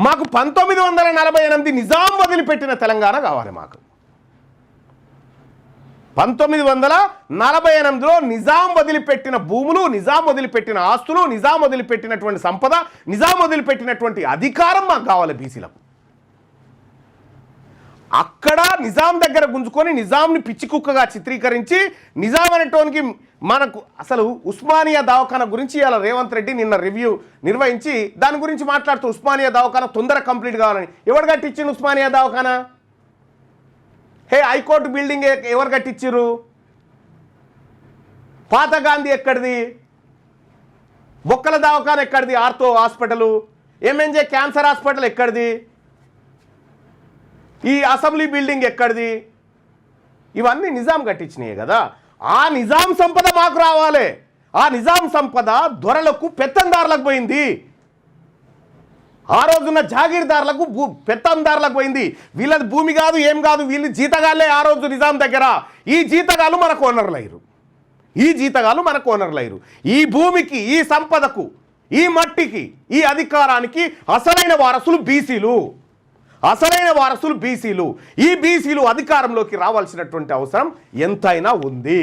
మాకు 1948 నిజాం వదిలిపెట్టిన తెలంగాణ కావాలి. మాకు 1948లో నిజాం వదిలిపెట్టిన భూములు, నిజాం వదిలిపెట్టిన ఆస్తులు, నిజాం వదిలిపెట్టినటువంటి సంపద, నిజాం వదిలిపెట్టినటువంటి అధికారం మాకు కావాలి బీసీలకు. అక్కడ నిజాం దగ్గర గుంజుకొని నిజాంని పిచ్చి కుక్కగా చిత్రీకరించి నిజాం అనేటోనికి మనకు అసలు ఉస్మానియా దవాఖానా గురించి ఇలా రేవంత్ రెడ్డి నిన్న రివ్యూ నిర్వహించి దాని గురించి మాట్లాడుతూ ఉస్మానియా దవాఖానా తొందరగా కంప్లీట్ కావాలని. ఎవరు కట్టించిండు ఉస్మానియా దవాఖానా? హైకోర్టు బిల్డింగ్ ఎవరు కట్టించారు? పాత గాంధీ ఎక్కడిది? బొక్కల దవాఖానా ఎక్కడిది? Ortho hospital, MNJ cancer hospital ఎక్కడిది? ఈ అసెంబ్లీ బిల్డింగ్ ఎక్కడిది? ఇవన్నీ నిజాం కట్టించినాయి కదా. ఆ నిజాం సంపద మాకు రావాలి. ఆ నిజాం సంపద దొరలకు పెత్తందారులకు పోయింది. ఆ రోజున్న జాగీర్దారులకు పెత్తందారులకు పోయింది. వీళ్ళది భూమి కాదు, ఏం కాదు, వీళ్ళు జీతగాళ్ళే ఆ రోజు నిజాం దగ్గర. ఈ జీతగాళ్ళు మనకు ఓనర్లయ్యారు. ఈ భూమికి, ఈ సంపదకు, ఈ మట్టికి, ఈ అధికారానికి అసలైన వారసులు బీసీలు. ఈ బీసీలు అధికారంలోకి రావాల్సినటువంటి అవసరం ఎంతైనా ఉంది.